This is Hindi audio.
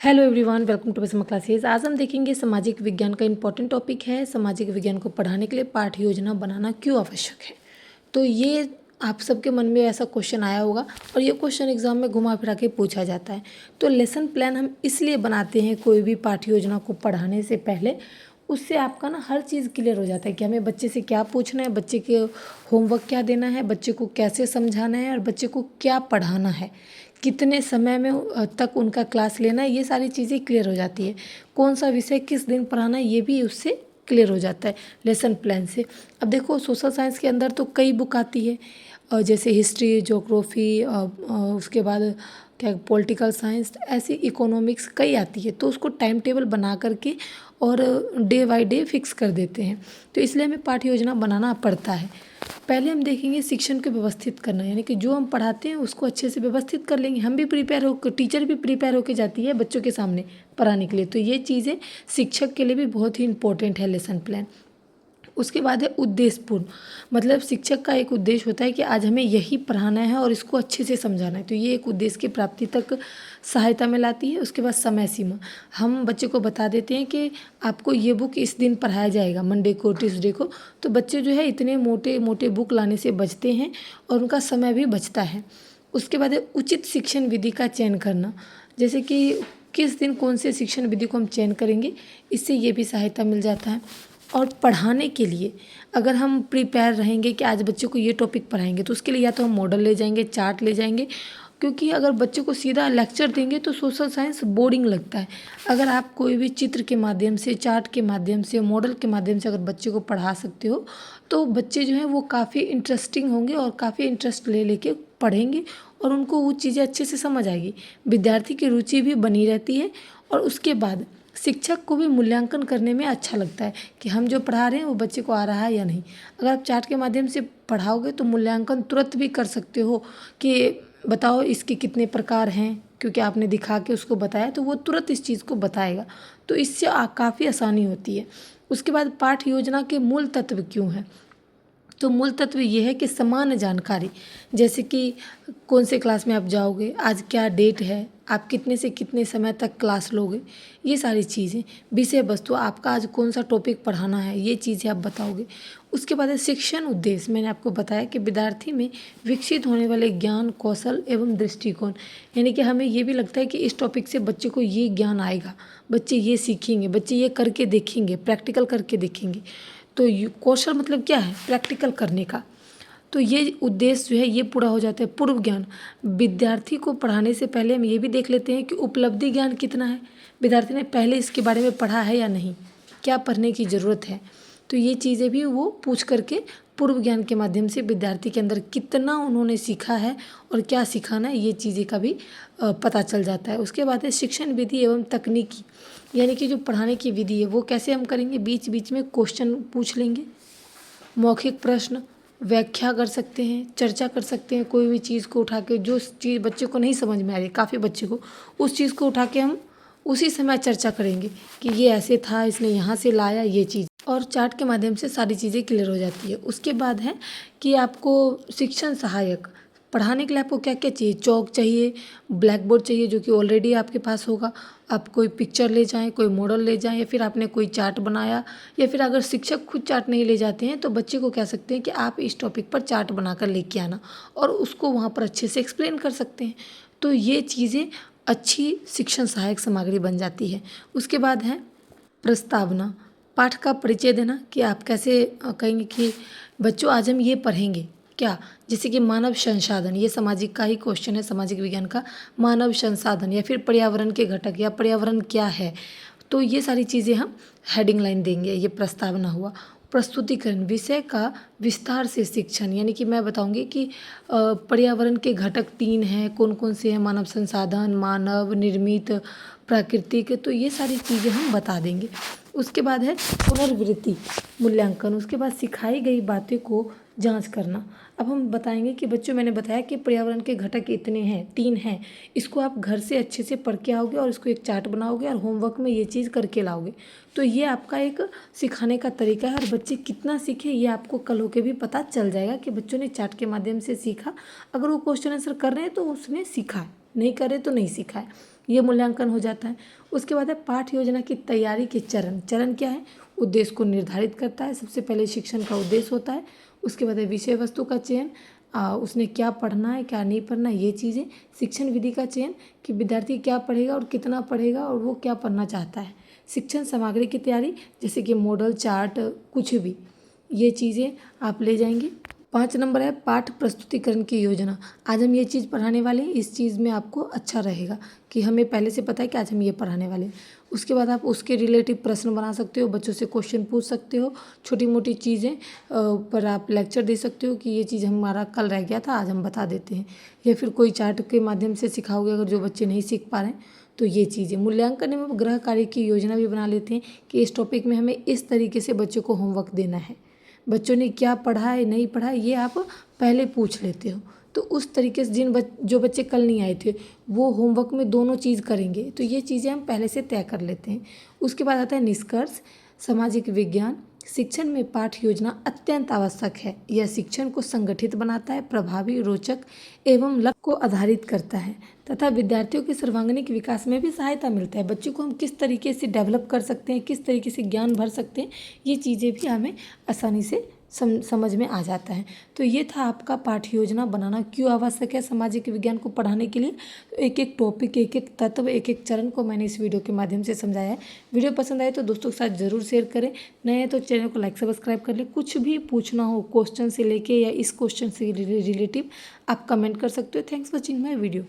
हेलो एवरीवन, वेलकम टू बेसमा क्लासेस। आज हम देखेंगे सामाजिक विज्ञान का इंपॉर्टेंट टॉपिक है। सामाजिक विज्ञान को पढ़ाने के लिए पाठ्य योजना बनाना क्यों आवश्यक है। तो ये आप सबके मन में ऐसा क्वेश्चन आया होगा और ये क्वेश्चन एग्जाम में घुमा फिरा के पूछा जाता है। तो लेसन प्लान हम इसलिए बनाते हैं कोई भी पाठ्य योजना को पढ़ाने से पहले, उससे आपका ना हर चीज़ क्लियर हो जाता है कि हमें बच्चे से क्या पूछना है, बच्चे के होमवर्क क्या देना है, बच्चे को कैसे समझाना है और बच्चे को क्या पढ़ाना है, कितने समय में तक उनका क्लास लेना है। ये सारी चीज़ें क्लियर हो जाती है। कौन सा विषय किस दिन पढ़ाना है ये भी उससे क्लियर हो जाता है लेसन प्लान से। अब देखो, सोशल साइंस के अंदर तो कई बुक आती है, जैसे हिस्ट्री, ज्योग्राफी, उसके बाद क्या पॉलिटिकल साइंस, ऐसी इकोनॉमिक्स कई आती है। तो उसको टाइम टेबल बना करके और डे बाय डे फिक्स कर देते हैं। तो इसलिए हमें पाठ्य योजना बनाना पड़ता है। पहले हम देखेंगे शिक्षण को व्यवस्थित करना, यानी कि जो हम पढ़ाते हैं उसको अच्छे से व्यवस्थित कर लेंगे। हम भी प्रिपेयर होकर, टीचर भी प्रिपेयर होकर जाती है बच्चों के सामने पढ़ाने के लिए। तो ये चीज़ें शिक्षक के लिए भी बहुत ही इंपॉर्टेंट है लेसन प्लान। उसके बाद है उद्देश्यपूर्ण, मतलब शिक्षक का एक उद्देश्य होता है कि आज हमें यही पढ़ाना है और इसको अच्छे से समझाना है। तो ये एक उद्देश्य की प्राप्ति तक सहायता में लाती है। उसके बाद समय सीमा, हम बच्चे को बता देते हैं कि आपको ये बुक इस दिन पढ़ाया जाएगा, मंडे को, ट्यूसडे को। तो बच्चे जो है इतने मोटे मोटे बुक लाने से बचते हैं और उनका समय भी बचता है। उसके बाद है उचित शिक्षण विधि का चयन करना, जैसे कि किस दिन कौन से शिक्षण विधि को हम चयन करेंगे, इससे ये भी सहायता मिल जाता है। और पढ़ाने के लिए अगर हम प्रिपेयर रहेंगे कि आज बच्चे को ये टॉपिक पढ़ाएंगे, तो उसके लिए या तो हम मॉडल ले जाएंगे, चार्ट ले जाएंगे, क्योंकि अगर बच्चे को सीधा लेक्चर देंगे तो सोशल साइंस बोरिंग लगता है। अगर आप कोई भी चित्र के माध्यम से, चार्ट के माध्यम से, मॉडल के माध्यम से अगर बच्चे को पढ़ा सकते हो तो बच्चे जो हैं वो काफ़ी इंटरेस्टिंग होंगे और काफ़ी इंटरेस्ट ले लेके पढ़ेंगे और उनको वो चीज़ें अच्छे से समझ आएगी। विद्यार्थी की रुचि भी बनी रहती है और उसके बाद शिक्षक को भी मूल्यांकन करने में अच्छा लगता है कि हम जो पढ़ा रहे हैं वो बच्चे को आ रहा है या नहीं। अगर आप चार्ट के माध्यम से पढ़ाओगे तो मूल्यांकन तुरंत भी कर सकते हो कि बताओ इसके कितने प्रकार हैं, क्योंकि आपने दिखा के उसको बताया तो वो तुरंत इस चीज़ को बताएगा। तो इससे काफ़ी आसानी होती है। उसके बाद पाठ्य योजना के मूल तत्व क्यों हैं। तो मूल तत्व ये है कि सामान्य जानकारी, जैसे कि कौन से क्लास में आप जाओगे, आज क्या डेट है, आप कितने से कितने समय तक क्लास लोगे, ये सारी चीज़ें। विषय वस्तु, आपका आज कौन सा टॉपिक पढ़ाना है, ये चीज़ें आप बताओगे। उसके बाद है शिक्षण उद्देश्य, मैंने आपको बताया कि विद्यार्थी में विकसित होने वाले ज्ञान, कौशल एवं दृष्टिकोण, यानी कि हमें ये भी लगता है कि इस टॉपिक से बच्चे को ये ज्ञान आएगा, बच्चे ये सीखेंगे, बच्चे ये करके देखेंगे, प्रैक्टिकल करके देखेंगे। तो कौशल मतलब क्या है, प्रैक्टिकल करने का। तो ये उद्देश्य जो है ये पूरा हो जाता है। पूर्व ज्ञान, विद्यार्थी को पढ़ाने से पहले हम ये भी देख लेते हैं कि उपलब्धि ज्ञान कितना है, विद्यार्थी ने पहले इसके बारे में पढ़ा है या नहीं, क्या पढ़ने की ज़रूरत है। तो ये चीज़ें भी वो पूछ करके पूर्व ज्ञान के माध्यम से विद्यार्थी के अंदर कितना उन्होंने सीखा है और क्या सिखाना है, ये चीज़ें का भी पता चल जाता है। उसके बाद है शिक्षण विधि एवं तकनीकी, यानी कि जो पढ़ाने की विधि है वो कैसे हम करेंगे। बीच बीच में क्वेश्चन पूछ लेंगे, मौखिक प्रश्न, व्याख्या कर सकते हैं, चर्चा कर सकते हैं। कोई भी चीज़ को उठा के, जो चीज़ बच्चे को नहीं समझ में आ रही, काफ़ी बच्चे को, उस चीज़ को उठा के हम उसी समय चर्चा करेंगे कि ये ऐसे था, इसने यहाँ से लाया ये चीज़, और चार्ट के माध्यम से सारी चीज़ें क्लियर हो जाती है। उसके बाद है कि आपको शिक्षण सहायक, पढ़ाने के लिए आपको क्या क्या चाहिए, चौक चाहिए, ब्लैक बोर्ड चाहिए जो कि ऑलरेडी आपके पास होगा। आप कोई पिक्चर ले जाएं, कोई मॉडल ले जाएं, या फिर आपने कोई चार्ट बनाया, या फिर अगर शिक्षक खुद चार्ट नहीं ले जाते हैं तो बच्चे को कह सकते हैं कि आप इस टॉपिक पर चार्ट बनाकर लेके आना और उसको वहाँ पर अच्छे से एक्सप्लेन कर सकते हैं। तो ये चीज़ें अच्छी शिक्षण सहायक सामग्री बन जाती है। उसके बाद है प्रस्तावना, पाठ का परिचय देना कि आप कैसे कहेंगे कि बच्चों आज हम ये पढ़ेंगे क्या, जैसे कि मानव संसाधन, ये सामाजिक का ही क्वेश्चन है, सामाजिक विज्ञान का। मानव संसाधन या फिर पर्यावरण के घटक या पर्यावरण क्या है, तो ये सारी चीज़ें हम हेडिंग लाइन देंगे। ये प्रस्तावना हुआ। प्रस्तुतिकरण, विषय का विस्तार से शिक्षण, यानी कि मैं बताऊंगी कि पर्यावरण के घटक 3 हैं, कौन कौन से हैं, मानव संसाधन, मानव निर्मित, प्राकृतिक, तो ये सारी चीज़ें हम बता देंगे। उसके बाद है पुनर्वृत्ति, मूल्यांकन। उसके बाद सिखाई गई बातें को जांच करना। अब हम बताएंगे कि बच्चों, मैंने बताया कि पर्यावरण के घटक इतने हैं, 3 हैं, इसको आप घर से अच्छे से पढ़ के आओगे और इसको एक चार्ट बनाओगे और होमवर्क में ये चीज़ करके लाओगे। तो ये आपका एक सिखाने का तरीका है और बच्चे कितना सीखे ये आपको कल होके भी पता चल जाएगा कि बच्चों ने चार्ट के माध्यम से सीखा। अगर वो क्वेश्चन आंसर कर रहे हैं तो उसने सीखा है, नहीं कर रहे तो नहीं सीखा है। ये मूल्यांकन हो जाता है। उसके बाद है पाठ योजना की तैयारी के चरण। चरण क्या है? उद्देश्य को निर्धारित करता है। सबसे पहले शिक्षण का उद्देश्य होता है। उसके बाद है विषय वस्तु का चयन, उसने क्या पढ़ना है क्या नहीं पढ़ना ये चीज़ें। शिक्षण विधि का चयन कि विद्यार्थी क्या पढ़ेगा और कितना पढ़ेगा और वो क्या पढ़ना चाहता है। शिक्षण सामग्री की तैयारी जैसे कि मॉडल, चार्ट, कुछ भी, ये चीज़ें आप ले जाएंगे। 5 नंबर है पाठ प्रस्तुतिकरण की योजना। आज हम ये चीज़ पढ़ाने वाले हैं, इस चीज़ में आपको अच्छा रहेगा कि हमें पहले से पता है कि आज हम ये पढ़ाने वाले हैं। उसके बाद आप उसके रिलेटिव प्रश्न बना सकते हो, बच्चों से क्वेश्चन पूछ सकते हो, छोटी मोटी चीज़ें पर आप लेक्चर दे सकते हो कि ये चीज़ हमारा कल रह गया था आज हम बता देते हैं, या फिर कोई चार्ट के माध्यम से सिखाओगे अगर जो बच्चे नहीं सीख पा रहे हैं तो ये चीज़ें। मूल्यांकन में गृह कार्य की योजना भी बना लेते हैं कि इस टॉपिक में हमें इस तरीके से बच्चों को होमवर्क देना है, बच्चों ने क्या पढ़ा है नहीं पढ़ा है ये आप पहले पूछ लेते हो। तो उस तरीके से जो बच्चे कल नहीं आए थे वो होमवर्क में दोनों चीज़ करेंगे, तो ये चीज़ें हम पहले से तय कर लेते हैं। उसके बाद आता है निष्कर्ष। सामाजिक विज्ञान शिक्षण में पाठ योजना अत्यंत आवश्यक है। यह शिक्षण को संगठित बनाता है, प्रभावी, रोचक एवं लक्ष्य को आधारित करता है तथा विद्यार्थियों के सर्वांगीण विकास में भी सहायता मिलता है। बच्चों को हम किस तरीके से डेवलप कर सकते हैं, किस तरीके से ज्ञान भर सकते हैं, ये चीज़ें भी हमें आसानी से समझ में आ जाता है। तो ये था आपका पाठ योजना बनाना क्यों आवश्यक है सामाजिक विज्ञान को पढ़ाने के लिए। तो एक एक टॉपिक, एक एक तत्व, एक एक चरण को मैंने इस वीडियो के माध्यम से समझाया है। वीडियो पसंद आए तो दोस्तों के साथ ज़रूर शेयर करें। नए हैं तो चैनल को लाइक सब्सक्राइब कर लें। कुछ भी पूछना हो क्वेश्चन से लेके या इस क्वेश्चन से रिलेटिव आप कमेंट कर सकते हो। Thanks for watching my video.